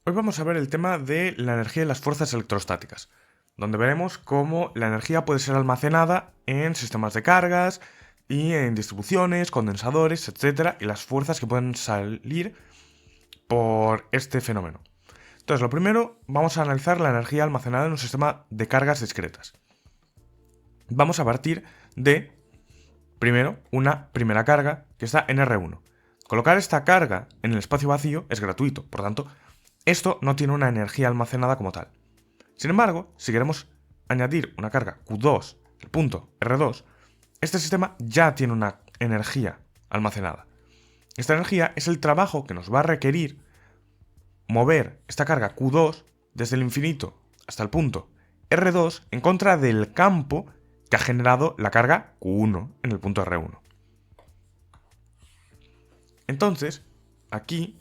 Hoy vamos a ver el tema de la energía y las fuerzas electrostáticas, donde veremos cómo la energía puede ser almacenada en sistemas de cargas y en distribuciones, condensadores, etcétera, y las fuerzas que pueden salir por este fenómeno. Entonces, lo primero, vamos a analizar la energía almacenada en un sistema de cargas discretas. Vamos a partir de, primero, una primera carga que está en R1. Colocar esta carga en el espacio vacío es gratuito, por tanto, esto no tiene una energía almacenada como tal. Sin embargo, si queremos añadir una carga Q2, el punto R2, este sistema ya tiene una energía almacenada. Esta energía es el trabajo que nos va a requerir mover esta carga Q2 desde el infinito hasta el punto R2 en contra del campo que ha generado la carga Q1 en el punto R1. Entonces, aquí,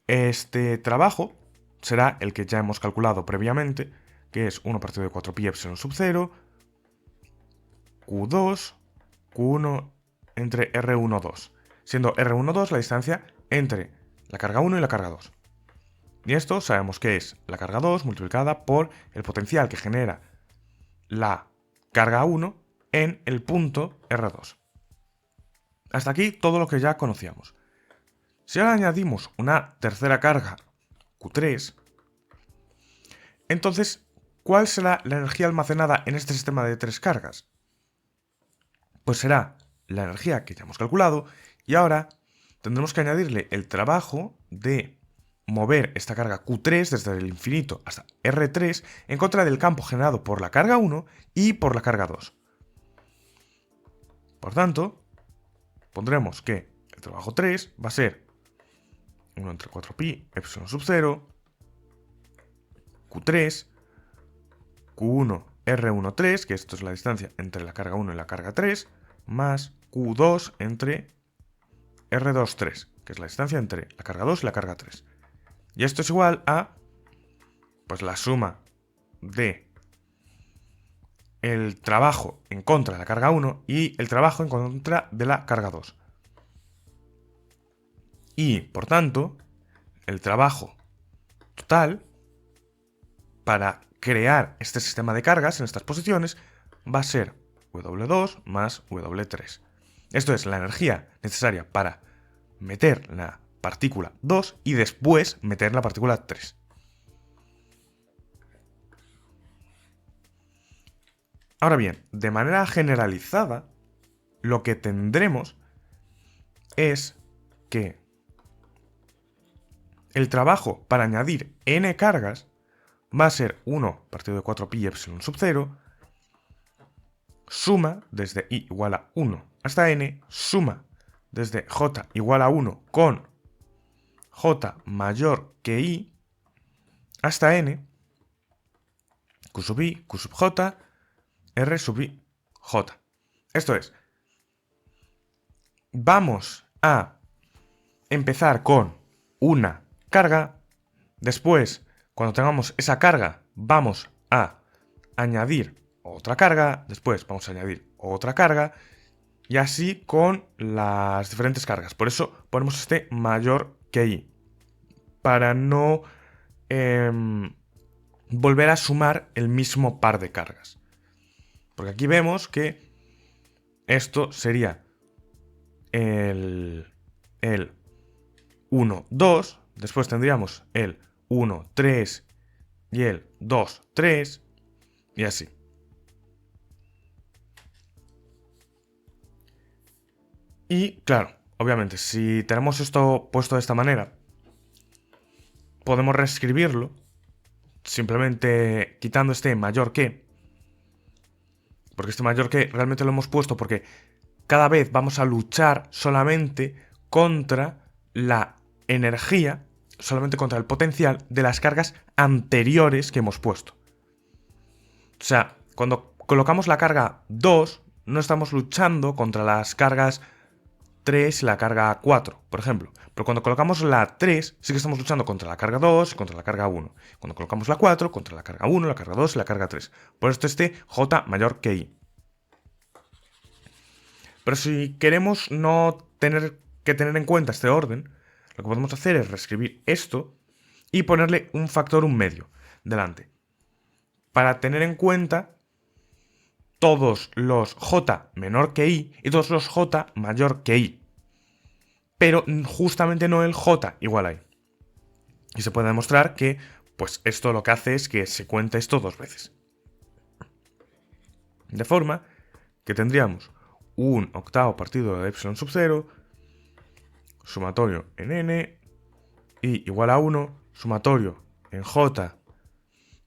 este trabajo será el que ya hemos calculado previamente, que es 1 partido de 4pi epsilon sub 0, Q2, Q1 entre R1, 2, siendo R1, 2 la distancia entre la carga 1 y la carga 2. Y esto sabemos que es la carga 2 multiplicada por el potencial que genera la carga 1 en el punto R2. Hasta aquí todo lo que ya conocíamos. Si ahora añadimos una tercera carga, Q3, entonces, ¿cuál será la energía almacenada en este sistema de tres cargas? Pues será la energía que ya hemos calculado y ahora tendremos que añadirle el trabajo de mover esta carga Q3 desde el infinito hasta R3 en contra del campo generado por la carga 1 y por la carga 2. Por tanto, pondremos que el trabajo 3 va a ser 1 entre 4pi epsilon sub 0, Q3, Q1 R1, 3, que esto es la distancia entre la carga 1 y la carga 3, más Q2 entre R2, 3, que es la distancia entre la carga 2 y la carga 3. Y esto es igual a, pues, la suma de el trabajo en contra de la carga 1 y el trabajo en contra de la carga 2. Y, por tanto, el trabajo total para crear este sistema de cargas en estas posiciones va a ser W2 más W3. Esto es la energía necesaria para meter la partícula 2 y después meter la partícula 3. Ahora bien, de manera generalizada, lo que tendremos es que el trabajo para añadir n cargas va a ser 1 partido de 4pi epsilon sub 0, suma desde i igual a 1 hasta n, suma desde j igual a 1 con j mayor que i hasta n, q sub i, q sub j, r sub i, j. Esto es, vamos a empezar con una carga, después, cuando tengamos esa carga, vamos a añadir otra carga, después vamos a añadir otra carga, y así con las diferentes cargas. Por eso ponemos este mayor que i, para no volver a sumar el mismo par de cargas. Porque aquí vemos que esto sería el 1, 2, después tendríamos el 1, 3 y el 2, 3, y así. Y claro, obviamente, si tenemos esto puesto de esta manera, podemos reescribirlo simplemente quitando este mayor que, porque este mayor que realmente lo hemos puesto porque cada vez vamos a luchar solamente contra la energía, solamente contra el potencial de las cargas anteriores que hemos puesto. O sea, cuando colocamos la carga 2, no estamos luchando contra las cargas 3 y la carga 4, por ejemplo. Pero cuando colocamos la 3, sí que estamos luchando contra la carga 2 y contra la carga 1. Cuando colocamos la 4, contra la carga 1, la carga 2 y la carga 3. Por esto este J mayor que I. Pero si queremos no tener que tener en cuenta este orden, lo que podemos hacer es reescribir esto y ponerle un factor 1/2 delante, para tener en cuenta todos los j menor que i y todos los j mayor que i, pero justamente no el j igual a i. Y se puede demostrar que pues esto lo que hace es que se cuenta esto 2 veces. De forma que tendríamos un octavo partido de epsilon sub 0, sumatorio en n, i igual a 1, sumatorio en j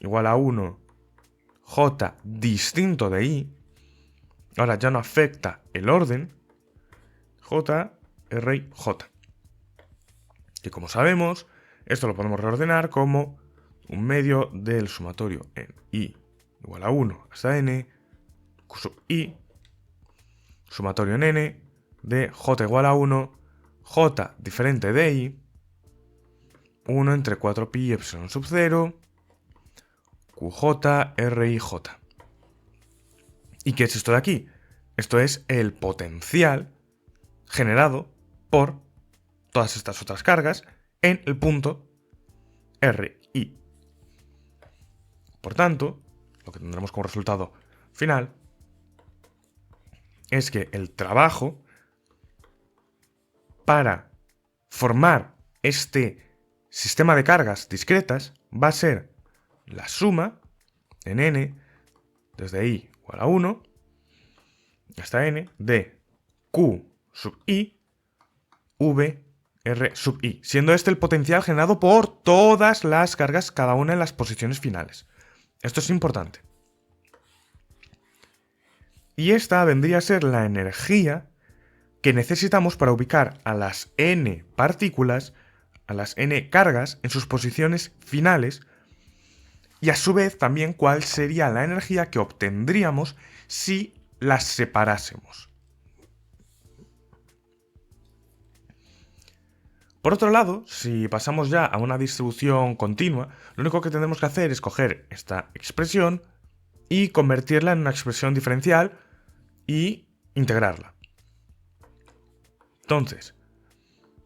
igual a 1, j distinto de i. Ahora ya no afecta el orden, j, r y j. Que como sabemos, esto lo podemos reordenar como 1/2 del sumatorio en i igual a 1 hasta n, q sub i, sumatorio en n, de j igual a 1, j diferente de i, 1 entre 4pi epsilon sub 0, qj, r y j. ¿Y qué es esto de aquí? Esto es el potencial generado por todas estas otras cargas en el punto R, I. Por tanto, lo que tendremos como resultado final es que el trabajo para formar este sistema de cargas discretas va a ser la suma en n desde i igual a 1 hasta n de q sub i v r sub i, siendo este el potencial generado por todas las cargas, cada una en las posiciones finales. Esto es importante. Y esta vendría a ser la energía que necesitamos para ubicar a las n partículas, a las n cargas, en sus posiciones finales, y a su vez también cuál sería la energía que obtendríamos si las separásemos. Por otro lado, si pasamos ya a una distribución continua, lo único que tendremos que hacer es coger esta expresión y convertirla en una expresión diferencial y integrarla. Entonces,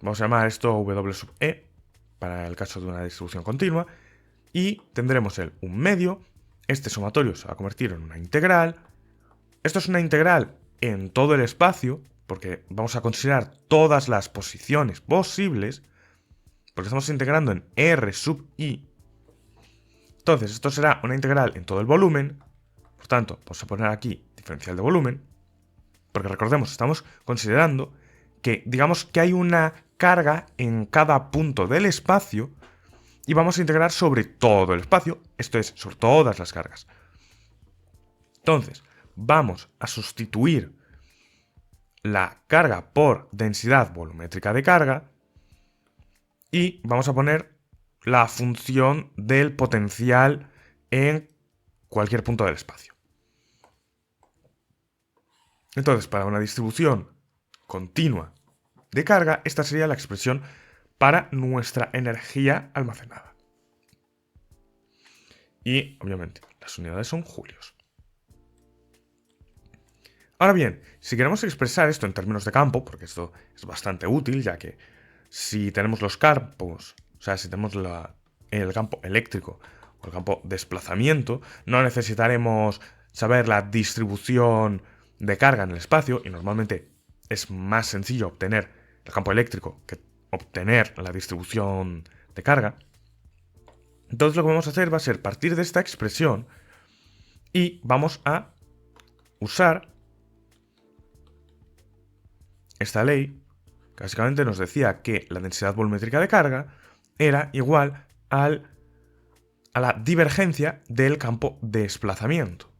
vamos a llamar esto W sub E para el caso de una distribución continua y tendremos el 1/2, este sumatorio se va a convertir en una integral, esto es una integral en todo el espacio, porque vamos a considerar todas las posiciones posibles, porque estamos integrando en R sub I. Entonces, esto será una integral en todo el volumen, por tanto, vamos a poner aquí diferencial de volumen, porque recordemos, estamos considerando que, digamos que hay una carga en cada punto del espacio y vamos a integrar sobre todo el espacio, esto es, sobre todas las cargas. Entonces, vamos a sustituir la carga por densidad volumétrica de carga y vamos a poner la función del potencial en cualquier punto del espacio. Entonces, para una distribución continua de carga, esta sería la expresión para nuestra energía almacenada. Y, obviamente, las unidades son julios. Ahora bien, si queremos expresar esto en términos de campo, porque esto es bastante útil, ya que si tenemos los campos, o sea, si tenemos el campo eléctrico o el campo desplazamiento, no necesitaremos saber la distribución de carga en el espacio, y normalmente es más sencillo obtener el campo eléctrico que obtener la distribución de carga. Entonces lo que vamos a hacer va a ser partir de esta expresión y vamos a usar esta ley, que básicamente nos decía que la densidad volumétrica de carga era igual a la divergencia del campo de desplazamiento.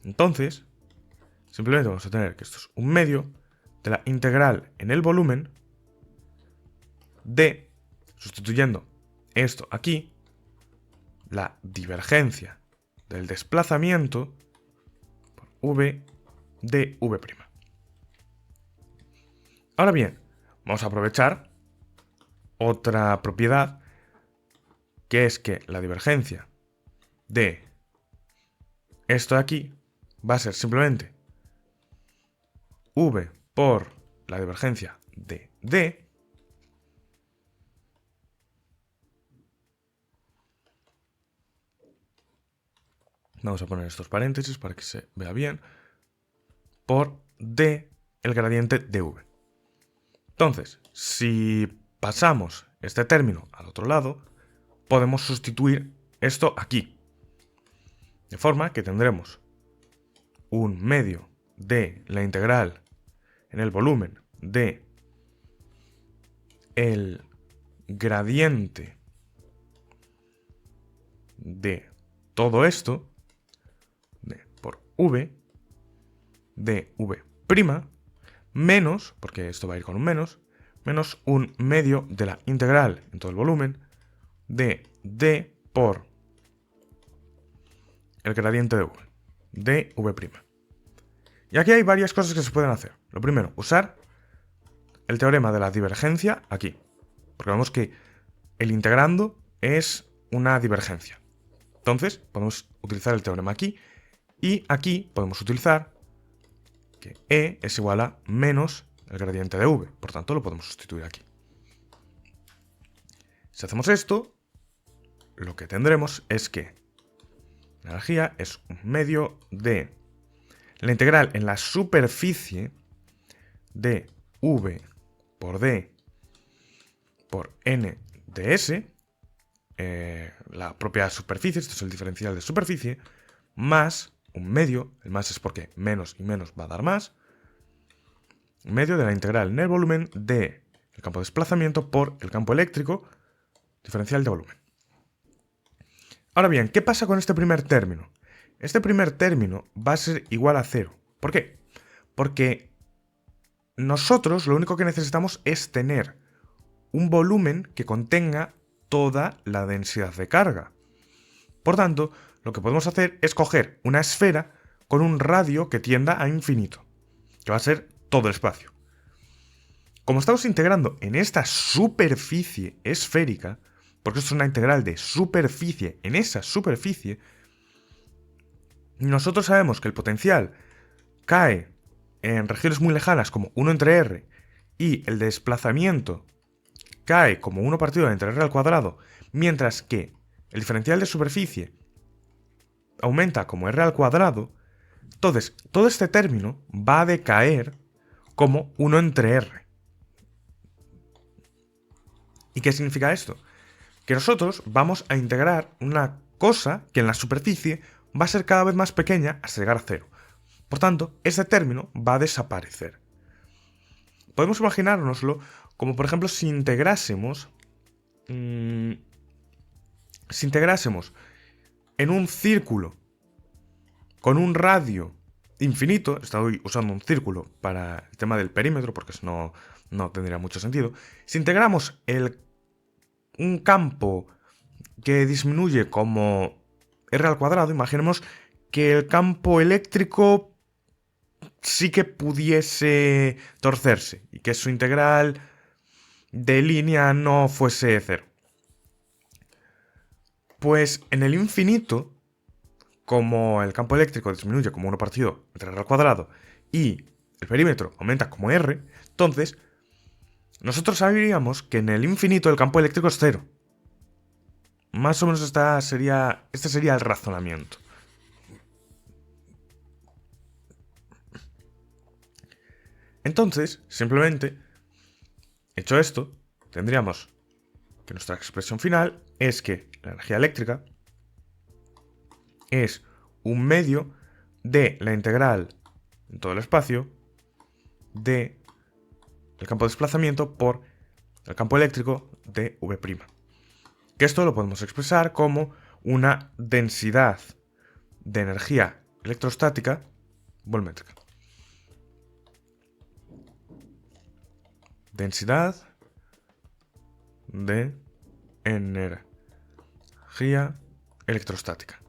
Entonces, simplemente vamos a tener que esto es 1/2 de la integral en el volumen de, sustituyendo esto aquí, la divergencia del desplazamiento por v de v'. Ahora bien, vamos a aprovechar otra propiedad, que es que la divergencia de esto de aquí va a ser simplemente v por la divergencia de D vamos a poner estos paréntesis para que se vea bien, por D el gradiente de V. Entonces, si pasamos este término al otro lado, podemos sustituir esto aquí. De forma que tendremos un medio de la integral en el volumen de el gradiente de todo esto, por V, de V', menos, porque esto va a ir con un menos un medio de la integral en todo el volumen de D por el gradiente de V, de V'. Y aquí hay varias cosas que se pueden hacer. Lo primero, usar el teorema de la divergencia aquí, porque vemos que el integrando es una divergencia. Entonces, podemos utilizar el teorema aquí, y aquí podemos utilizar que E es igual a menos el gradiente de V, por tanto lo podemos sustituir aquí. Si hacemos esto, lo que tendremos es que la energía es un medio de la integral en la superficie de V por D por N de S, la propia superficie, esto es el diferencial de superficie, más un medio, el más es porque menos y menos va a dar más, un medio de la integral en el volumen de el campo de desplazamiento por el campo eléctrico, diferencial de volumen. Ahora bien, ¿qué pasa con este primer término? Este primer término va a ser igual a 0. ¿Por qué? Porque nosotros lo único que necesitamos es tener un volumen que contenga toda la densidad de carga. Por tanto, lo que podemos hacer es coger una esfera con un radio que tienda a infinito, que va a ser todo el espacio. Como estamos integrando en esta superficie esférica, porque esto es una integral de superficie en esa superficie, nosotros sabemos que el potencial cae en regiones muy lejanas como 1 entre r y el desplazamiento cae como 1 partido entre r al cuadrado, mientras que el diferencial de superficie aumenta como r al cuadrado. Entonces, todo este término va a decaer como 1 entre r. ¿Y qué significa esto? Que nosotros vamos a integrar una cosa que en la superficie va a ser cada vez más pequeña hasta llegar a 0. Por tanto, ese término va a desaparecer. Podemos imaginárnoslo como, por ejemplo, si integrásemos en un círculo con un radio infinito. Estoy usando un círculo para el tema del perímetro porque si no, no tendría mucho sentido. Si integramos un campo que disminuye como r al cuadrado, imaginemos que el campo eléctrico sí que pudiese torcerse y que su integral de línea no fuese 0. Pues en el infinito, como el campo eléctrico disminuye como 1 partido entre r al cuadrado y el perímetro aumenta como r, entonces nosotros sabríamos que en el infinito el campo eléctrico es 0. Más o menos este sería el razonamiento. Entonces, simplemente, hecho esto, tendríamos que nuestra expresión final es que la energía eléctrica es un medio de la integral en todo el espacio de el campo de desplazamiento por el campo eléctrico de V'. Que esto lo podemos expresar como una densidad de energía electrostática volumétrica. Densidad de energía electrostática.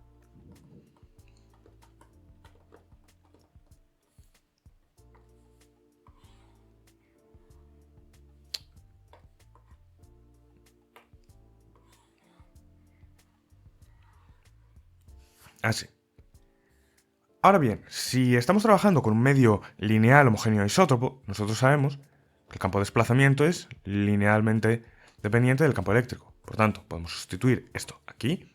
Así. Ahora bien, si estamos trabajando con un medio lineal homogéneo isótropo, nosotros sabemos El campo de desplazamiento es linealmente dependiente del campo eléctrico. Por tanto, podemos sustituir esto aquí.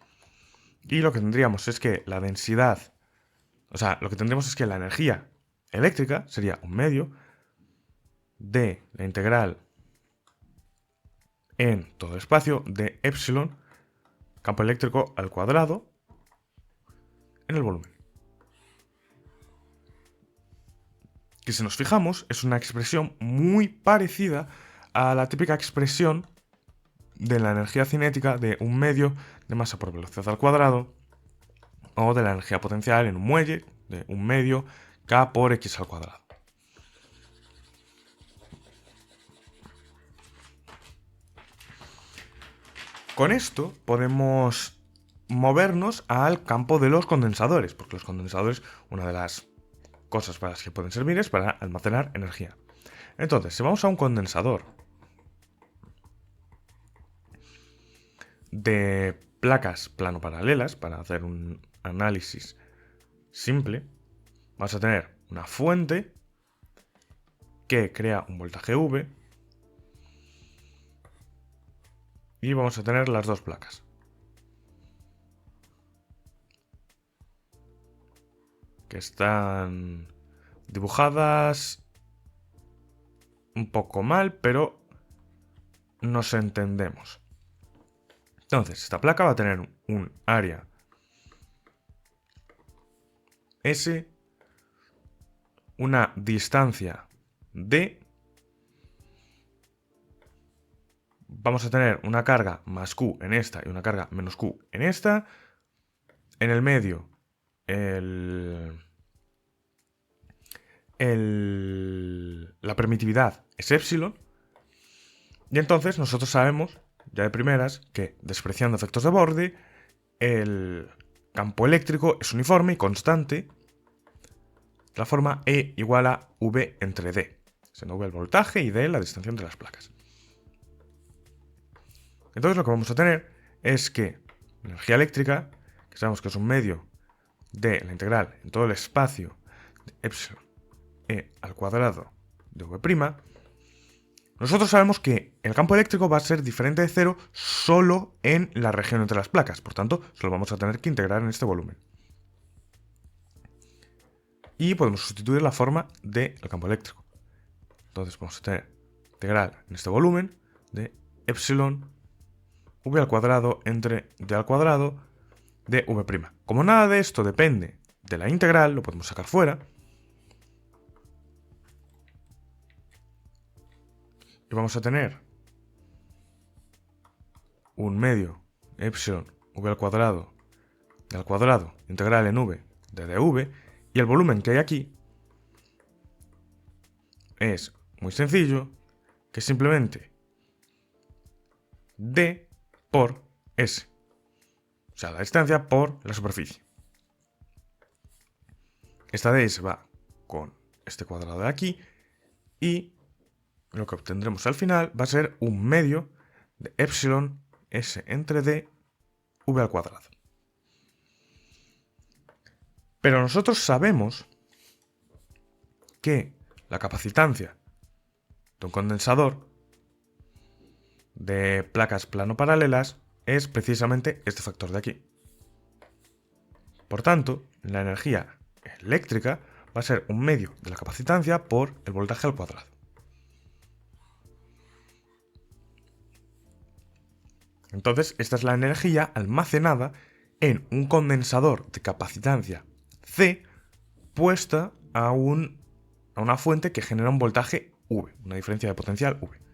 Y lo que tendríamos es que la densidad, lo que tendríamos es que la energía eléctrica sería un medio de la integral en todo el espacio de epsilon, campo eléctrico al cuadrado, en el volumen. Que si nos fijamos, es una expresión muy parecida a la típica expresión de la energía cinética de un medio de masa por velocidad al cuadrado, o de la energía potencial en un muelle de un medio k por x al cuadrado. Con esto podemos movernos al campo de los condensadores, porque los condensadores, una de las cosas para las que pueden servir es para almacenar energía. Entonces, si vamos a un condensador de placas plano-paralelas, para hacer un análisis simple, vamos a tener una fuente que crea un voltaje V y vamos a tener las dos placas. Que están dibujadas un poco mal, pero nos entendemos. Entonces, esta placa va a tener un área S, una distancia D, vamos a tener una carga más Q en esta y una carga menos Q en esta, en el medio la permitividad es epsilon, y entonces nosotros sabemos ya de primeras que, despreciando efectos de borde, el campo eléctrico es uniforme y constante de la forma E igual a V entre D, siendo V el voltaje y D la distancia entre las placas. Entonces lo que vamos a tener es que la energía eléctrica, que sabemos que es un medio de la integral en todo el espacio de epsilon E al cuadrado de V', nosotros sabemos que el campo eléctrico va a ser diferente de cero solo en la región entre las placas, por tanto, solo vamos a tener que integrar en este volumen. Y podemos sustituir la forma del campo eléctrico. Entonces vamos a tener integral en este volumen de epsilon V al cuadrado entre D al cuadrado de V'. Como nada de esto depende de la integral, lo podemos sacar fuera. Y vamos a tener un medio epsilon V al cuadrado D al cuadrado integral en V de dV, y el volumen que hay aquí es muy sencillo, que es simplemente D por S, o sea, la distancia por la superficie. Esta D se va con este cuadrado de aquí, y lo que obtendremos al final va a ser un medio de epsilon S entre D V al cuadrado. Pero nosotros sabemos que la capacitancia de un condensador de placas plano-paralelas es precisamente este factor de aquí. Por tanto, la energía eléctrica va a ser un medio de la capacitancia por el voltaje al cuadrado. Entonces, esta es la energía almacenada en un condensador de capacitancia C puesta a una fuente que genera un voltaje V, una diferencia de potencial V.